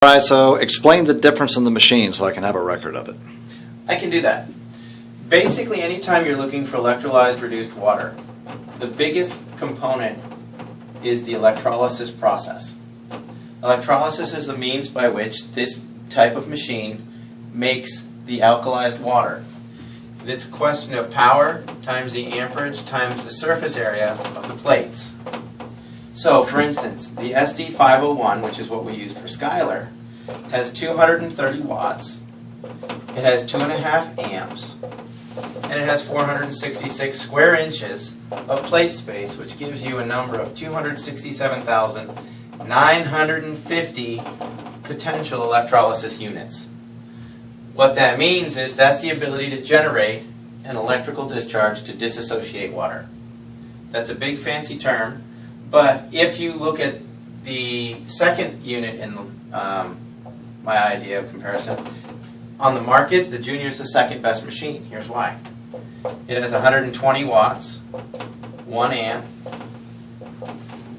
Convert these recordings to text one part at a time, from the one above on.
All right, so explain the difference in the machine so I can have a record of it. I can do that. Basically, anytime you're looking for electrolyzed reduced water, the biggest component is the electrolysis process. Electrolysis is the means by which this type of machine makes the alkalized water. It's a question of power times the amperage times the surface area of the plates. So, for instance, the SD501, which is what we used for Skylar, has 230 watts, it has 2.5 amps, and it has 466 square inches of plate space, which gives you a number of 267,950 potential electrolysis units. What that means is that's the ability to generate an electrical discharge to disassociate water. That's a big fancy term. But if you look at the second unit in my idea of comparison, on the market, the Junior is the second best machine. Here's why. It has 120 watts, 1 amp,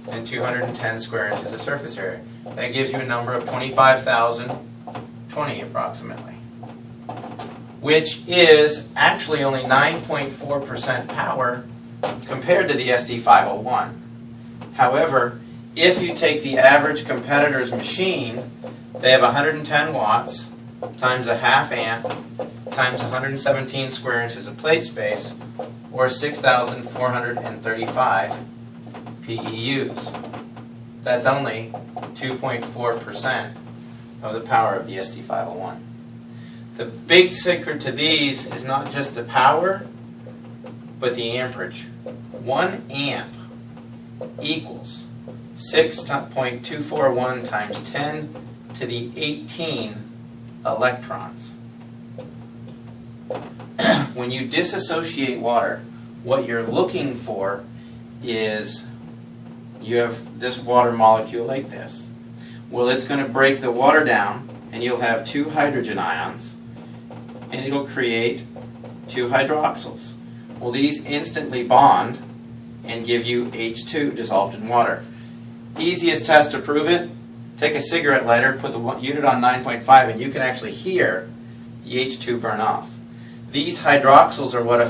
and 210 square inches of surface area. That gives you a number of 25,020 approximately, which is actually only 9.4% power compared to the SD501. However, if you take the average competitor's machine, they have 110 watts times a half amp times 117 square inches of plate space, or 6,435 PEUs. That's only 2.4% of the power of the SD501. The big secret to these is not just the power, but the amperage. 1 amp equals 6.241 times 10 to the 18 electrons. When you disassociate water, what you're looking for is you have this water molecule like this. Well, it's going to break the water down, and you'll have 2 hydrogen ions, and it'll create 2 hydroxyls. Well, these instantly bond and give you H2 dissolved in water. Easiest test to prove it, take a cigarette lighter, put the unit on 9.5, and you can actually hear the H2 burn off. These hydroxyls are what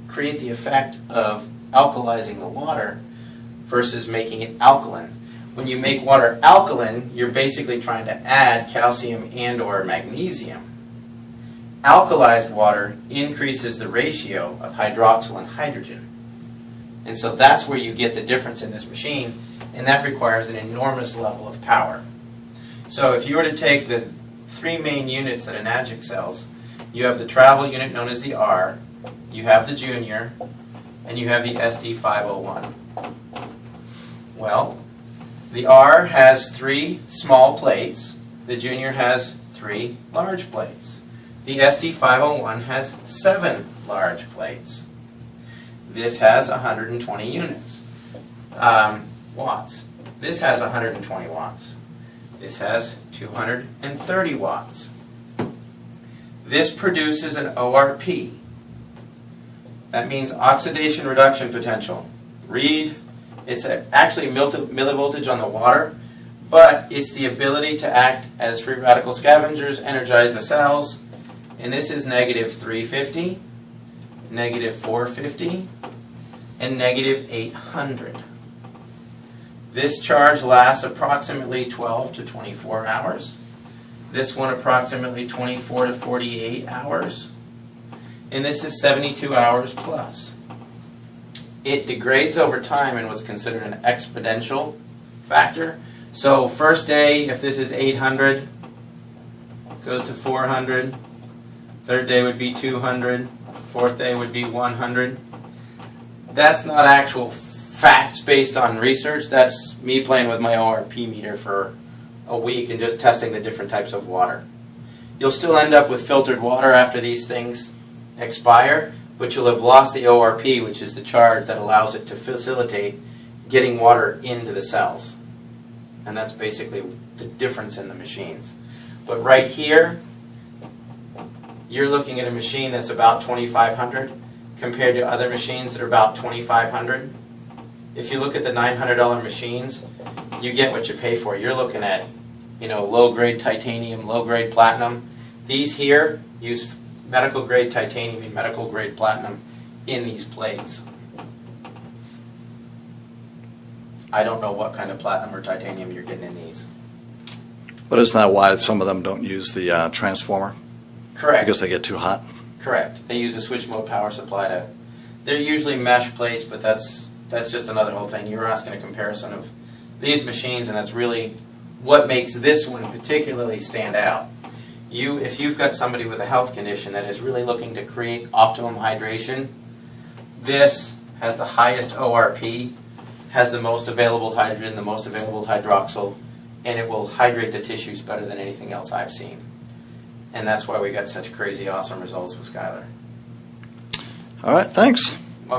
create the effect of alkalizing the water versus making it alkaline. When you make water alkaline, you're basically trying to add calcium and or magnesium. Alkalized water increases the ratio of hydroxyl and hydrogen. And so that's where you get the difference in this machine, and that requires an enormous level of power. So if you were to take the 3 main units that an Enagic sells, you have the travel unit known as the R, you have the Junior, and you have the SD501. Well, the R has 3 small plates, the Junior has 3 large plates. The SD501 has 7 large plates. This has 120 units, watts. This has 120 watts. This has 230 watts. This produces an ORP. That means oxidation reduction potential. Read, it's actually millivoltage on the water, but it's the ability to act as free radical scavengers, energize the cells, and this is negative 350, negative 450, and negative 800. This charge lasts approximately 12 to 24 hours. This one approximately 24 to 48 hours. And this is 72 hours plus. It degrades over time in what's considered an exponential factor. So first day, if this is 800, goes to 400. Third day would be 200. Fourth day would be 100. That's not actual facts based on research. That's me playing with my ORP meter for a week and just testing the different types of water. You'll still end up with filtered water after these things expire, but you'll have lost the ORP, which is the charge that allows it to facilitate getting water into the cells. And that's basically the difference in the machines. But right here, you're looking at a machine that's about 2,500 compared to other machines that are about 2,500. If you look at the $900 machines, you get what you pay for. You're looking at low-grade titanium, low-grade platinum. These here use medical-grade titanium and medical-grade platinum in these plates. I don't know what kind of platinum or titanium you're getting in these. But isn't that why some of them don't use the transformer? Correct. Because they get too hot? Correct. They use a switch mode power supply to. They're usually mesh plates, but that's just another whole thing. You're asking a comparison of these machines, and that's really what makes this one particularly stand out. If you've got somebody with a health condition that is really looking to create optimum hydration, this has the highest ORP, has the most available hydrogen, the most available hydroxyl, and it will hydrate the tissues better than anything else I've seen. And that's why we got such crazy awesome results with Skylar. All right, thanks.